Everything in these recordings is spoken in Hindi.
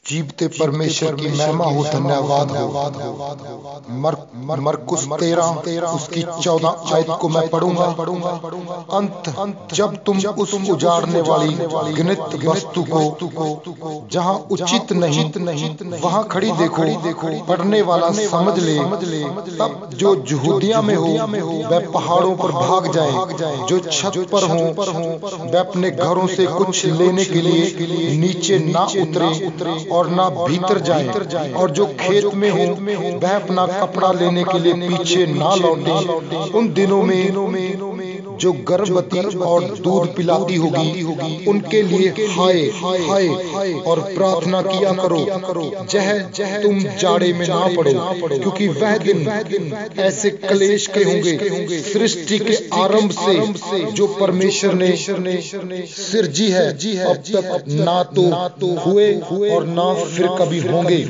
जीवते परमेश्वर की महिमा हो, धन्यवाद हो। मरकुस 13 उसकी 14 आयत को मैं पढ़ूंगा। अंत जब तुम उस उजाड़ने वाली घृणित वस्तु को जहां उचित नहीं वहां खड़ी देखो, पढ़ने वाला समझ ले। तब जो यहूदिया में हो वह पहाड़ों पर भाग जाए, जो छत पर हो वह अपने घरों से कुछ लेने के लिए नीचे ना उतरे और ना भीतर जाए, और जो खेत में हो वह अपना कपड़ा लेने के लिए पीछे ना लौटे। उन दिनों में जो गर्भवती और दूध पिलाती होगी उनके लिए हाय हाय और प्रार्थना किया करो, जह तुम जाड़े में ना पड़ो, क्योंकि वह दिन ऐसे क्लेश के होंगे सृष्टि के आरंभ से जो परमेश्वर ने सिरजी है अब तक ना तो हुए और ना फिर कभी होंगे।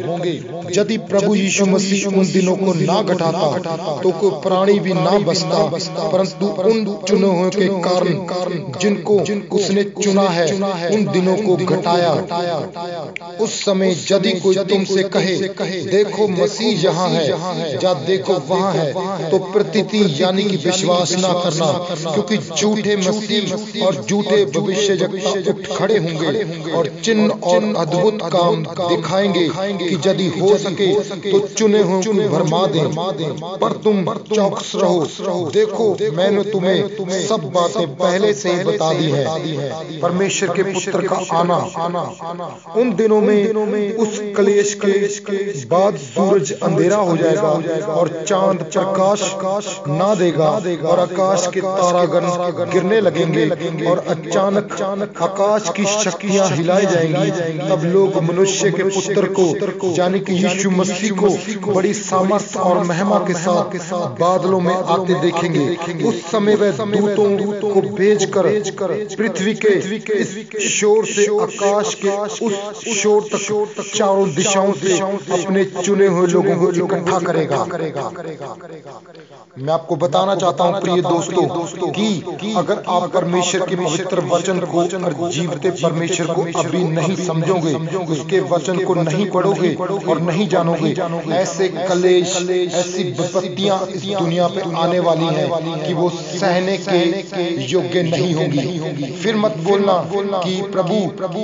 यदि प्रभु यीशु मसीह उन दिनों को ना घटाता तो कोई प्राणी भी ना बचता, परंतु उन चुने हुए के कारण जिनको उसने चुना है उन दिनों को घटाया। उस समय यदि कोई तुमसे कहे देखो मसीह यहाँ है या देखो वहाँ है, तो प्रतीति यानी कि विश्वास ना करना, क्योंकि झूठे मसीह और झूठे भविष्यवक्ता उठ खड़े होंगे और चिन्ह और अद्भुत काम दिखाएंगे कि यदि हो सके तो चुने हुए को भरमा दें। पर तुम चौकस रहो, देखो मैंने तुम्हें सब बातें पहले से ही बता दी है। परमेश्वर के पुत्र का आना। उन दिनों में उस क्लेश के बाद सूरज अंधेरा हो जाएगा और चांद प्रकाश ना देगा और आकाश के तारागण गिरने लगेंगे और अचानक आकाश की शक्तियां हिलाई जाएंगी। तब लोग मनुष्य के पुत्र को यानी कि यीशु मसीह को बड़ी सामर्थ और महिमा के साथ बादलों में आते देखेंगे। उस समय वह दूतों को भेजकर पृथ्वी के इस शोर से आकाश के उस शोर तक चारों दिशाओं से अपने चुने हुए लोगों को इकट्ठा करेगा। मैं आपको बताना चाहता हूं प्रिय दोस्तों कि अगर आप परमेश्वर के पवित्र वचन को और जीवते परमेश्वर को अभी नहीं समझोगे, उसके वचन को नहीं पढ़ोगे और नहीं जानोगे, ऐसे कलेश ऐसी विपत्तियां इस दुनिया पे आने वाली हैं कि वो सहने के योग्य नहीं होंगी। फिर मत बोलना कि प्रभु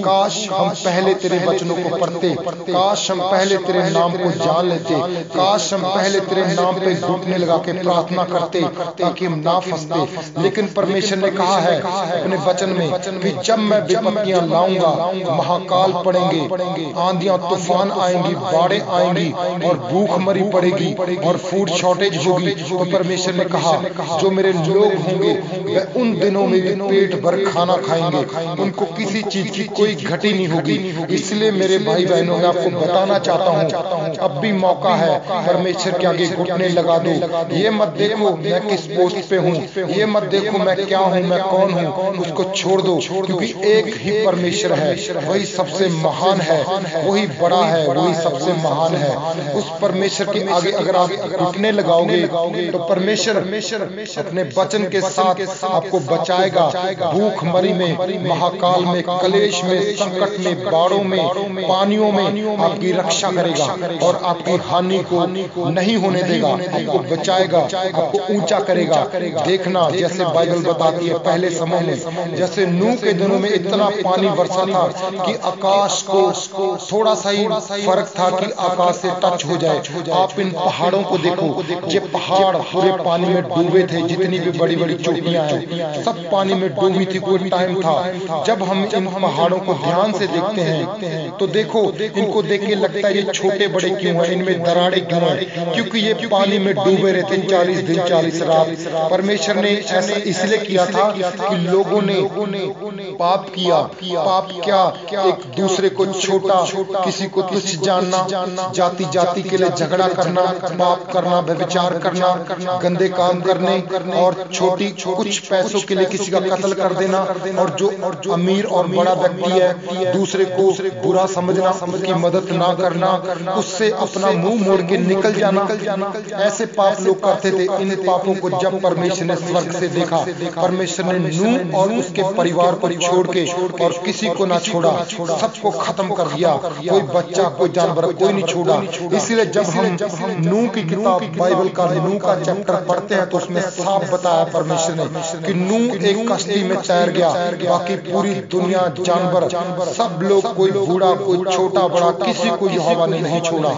काश हम पहले तेरे वचनों को पढ़ते, काश हम पहले तेरे नाम को जान लेते, काश हम पहले तेरे नाम पे घुटने लगा के प्रार्थना करते ताकि हम ना फंसते। लेकिन परमेश्वर ने कहा है अपने वचन में कि जब मैं विपत्तियां लाऊंगा, महाकाल पड़ेंगे, आंधियां तूफान आएंगी, बाढ़ें आएंगी और भूखमरी पड़ेगी और फूड शॉर्टेज होगी, तो परमेश्वर ने कहा जो मेरे लोग होंगे वह उन दिनों में भी पेट भर खाना खाएंगे, उनको किसी चीज की कोई घटी नहीं होगी। इसलिए मेरे भाई बहनों मैं आपको बताना चाहता हूँ अब भी मौका है, परमेश्वर के आगे घुटने लगा दो। ये मत देखो मैं किस पोस्ट पे हूँ, ये मत देखो मैं क्या हूँ, मैं कौन हूँ, उसको छोड़ दो, क्योंकि एक ही परमेश्वर है, वही सबसे महान है, वही बड़ा है, वही सबसे महान है। उस परमेश्वर के आगे अगर आप घुटने लगाओगे तो परमेश्वर अपने वचन के साथ आपको बचाएगा। भूख मरी में, महाकाल में, कलेश में, संकट में, बाढ़ों में, पानियों में आपकी रक्षा करेगा और आपकी हानि को नहीं होने देगा, आपको बचाएगा, आपको ऊंचा करेगा। देखना जैसे बाइबल बताती है पहले समय में जैसे नूह के दिनों में इतना पानी बरसा था कि आकाश को थोड़ा सा ही फर्क था कि आकाश से टच हो जाए। आप इन पहाड़ों को देखो, ये पहाड़ पूरे पानी में डूबे थे, जितनी भी बड़ी बड़ी चोटियां हैं सब पानी में डूबी थी। कोई टाइम था जब हम इन पहाड़ों को ध्यान से देखते हैं तो देखो इनको देख के लगता है ये छोटे बड़े क्यों हैं, इनमें दरारें क्यों हैं, क्योंकि ये पानी में डूबे रहते 40 दिन 40 रात। परमेश्वर ने ऐसा इसलिए किया था कि लोगों ने पाप किया। पाप क्या? एक दूसरे को छोटा, किसी को तुच्छ जानना, जाति जाति के लिए झगड़ा करना, पाप करना, व्यभिचार करना, गंदे काम करने और छोटी कुछ पैसों के लिए किसी का कत्ल कर देना, और जो अमीर और बड़ा व्यक्ति है दूसरे को बुरा समझना, उसकी मदद ना करना, उससे अपना मुंह मोड़ के निकल जाना, ऐसे पाप लोग करते थे। इन पापों को जब परमेश्वर ने स्वर्ग से देखा, परमेश्वर ने नूह और उसके परिवार को छोड़ के और किसी को ना छोड़ा, सबको खत्म कर दिया, कोई बच्चा कोई जानवर कोई नहीं छोड़ा। इसलिए जब हम नूह की किताब बाइबल का नूह का चैप्टर पढ़ते हैं तो उसमें साफ बताया परमेश्वर ने कि नूह एक कश्ती में तैर गया, बाकी पूरी दुनिया जानवर सब लोग, कोई बूढ़ा कोई छोटा बड़ा, किसी को यहोवा ने नहीं छोड़ा।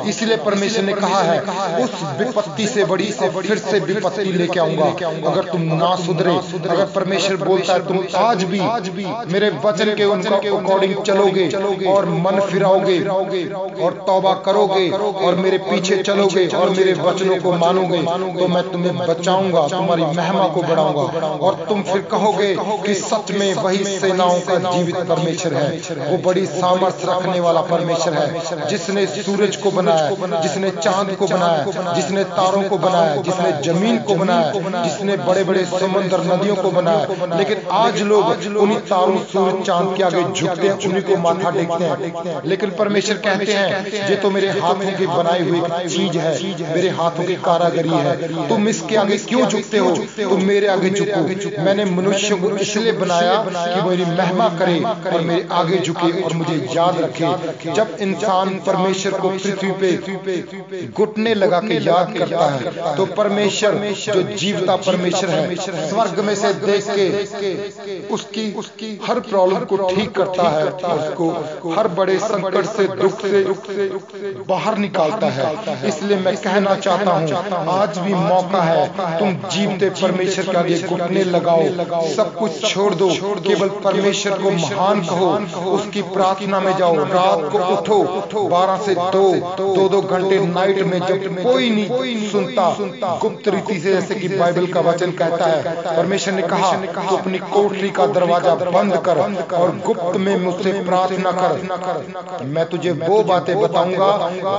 इसलिए परमेश्वर ने कहा है उस विपत्ति से बड़ी और फिर से विपत्ति लेके आऊंगा अगर तुम ना सुधरे। अगर परमेश्वर बोलता है तुम आज भी मेरे वचन के उनका अकॉर्डिंग चलोगे और मन फिराओगे और तौबा करोगे और मेरे पीछे चलोगे और मेरे वचनों को मानोगे, तो मैं तुम्हें बचाऊंगा, तुम्हारी महिमा को बढ़ाऊंगा, और तुम फिर कहोगे कि सच में वही सेनाओं का जीवित परमेश्वर है, वो बड़ी सामर्थ रखने वाला परमेश्वर है, जिसने सूरज को बनाया, जिसने चांद को बनाया, जिसने तारों को बनाया, जिसने जमीन को बनाया, जिसने बड़े बड़े समुद्र नदियों को बनाया। लेकिन आज लोग उन्हीं तारों सूरज चांद के आगे झुकते हैं, उन्हीं को माथा टेकते हैं। लेकिन परमेश्वर कहते हैं ये तो मेरे हाथों की बनाई हुई चीज है, मेरे हाथों की कारागरी है, तुम इसके आगे क्यों झुकते हो, तुम मेरे आगे झुको। मैंने मनुष्य को इसलिए बनाया कि मेरी महिमा करे और मेरे आगे झुके और मुझे याद रखे। जब इंसान परमेश्वर को पृथ्वी पे घुटने लगा के याद करता है तो परमेश्वर जो जीवता परमेश्वर है स्वर्ग में से देख के उसकी हर प्रॉब्लम को ठीक करता है, उसको हर बड़े संकट से दुख से बाहर निकालता है। इसलिए मैं कहना चाहता हूँ आज भी मौका है, तुम जीवते परमेश्वर के आगे घुटने लगाओ, सब कुछ छोड़ दो, केवल परमेश्वर को महान कहो, उसकी प्रार्थना में जाओ, रात को उठो 12 से 2 घंटे नाइट में, जब कोई नहीं सुनता, गुप्त रीति से, जैसे कि बाइबल का वचन कहता है। परमेश्वर ने कहा तो अपनी कोठरी का दरवाजा बंद कर और गुप्त में मुझसे प्रार्थना कर, मैं तुझे वो बातें बताऊंगा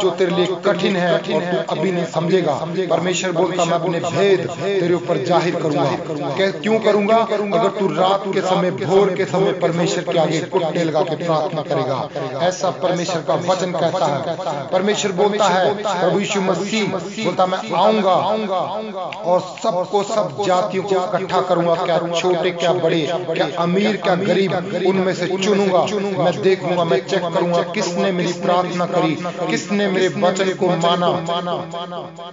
जो तेरे लिए कठिन है और तू अभी नहीं समझेगा। परमेश्वर बोलता मैं अपने भेद तेरे ऊपर जाहिर करूंगा। क्यों करूंगा? अगर तू रात के समय भोर के समय परमेश्वर के आगे घुटने लगा के प्रार्थना करेगा, ऐसा परमेश्वर का वचन कहता है। परमेश्वर बोलता है, प्रभु यीशु मसीह बोलता मैं आऊंगा और सबको सब जातियों को इकट्ठा करूंगा, क्या छोटे क्या बड़े, क्या अमीर क्या गरीब, उनमें से चुनूंगा। मैं देखूंगा, मैं चेक करूंगा किसने मेरी प्रार्थना करी, किसने मेरे वचन को माना,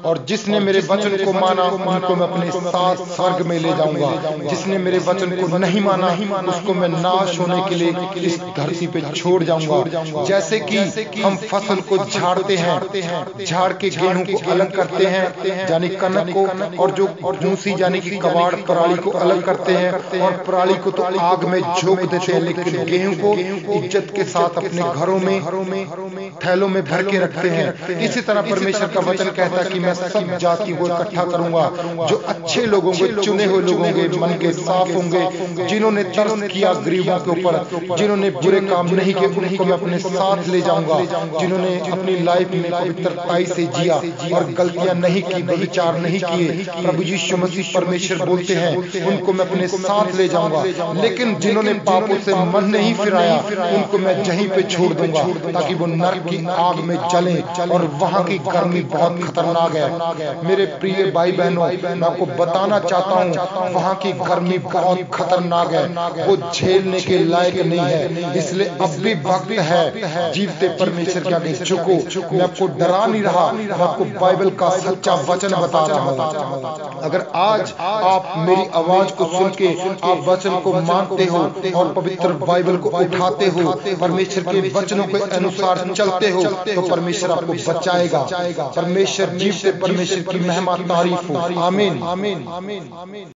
और जिसने मेरे वचन को माना उनको मैं अपने साथ स्वर्ग में ले जाऊंगा। जिसने मेरे वचन को नहीं माना उसको मैं नाश होने के लिए इस धरती पे छोड़ जाऊंगा। जैसे कि हम फसल को झाड़ते हैं, झाड़ के गेहूं को अलग करते हैं यानी कनक को, और जो भूसी यानी कि कबाड़ पराली को अलग करते हैं, और पराली को तो आग में झोंक देते हैं, लेकिन गेहूं को इज्जत के साथ अपने घरों में थैलों में भर के रखते हैं। इसी तरह परमेश्वर का वचन कहता है कि मैं सब जाति को इकट्ठा करूंगा, जो अच्छे लोगों को, चुने हुए लोगों के मन के साफ होंगे, जिन्होंने तरस किया गरीबों के ऊपर, जिन्होंने बुरे काम नहीं किए, उनको मैं अपने साथ ले जाऊंगा। जिन्होंने अपनी लाइफ में पवित्रताई से जिया और गलतियां नहीं की, व्यभिचार नहीं किए, प्रभु यीशु मसीह परमेश्वर बोलते हैं उनको मैं अपने साथ ले जाऊंगा। लेकिन जिन्होंने पापों से मन नहीं फिराया उनको मैं यहीं पे छोड़ दूंगा, ताकि वो नरक की आग में जले, और वहां की गर्मी बहुत खतरनाक है। मेरे प्रिय भाई बहनों, मैं आपको बताना चाहता हूँ वहां की गर्मी बहुत खतरनाक है, वो झेलने के लायक नहीं है। इसलिए अब भी वक्त है, जीवते परमेश्वर के आगे झुको। मैं आपको डरा नहीं रहा, मैं आपको बाइबल का सच्चा वचन बता रहा हूँ। अगर आज आप मेरी आवाज को सुन के आप वचन को मानते हो और पवित्र बाइबल को उठाते हो, परमेश्वर के वचनों के अनुसार चलते हो, तो परमेश्वर आपको बचाएगा। परमेश्वर जीवते परमेश्वर की महिमा तारीफ हो। आमीन।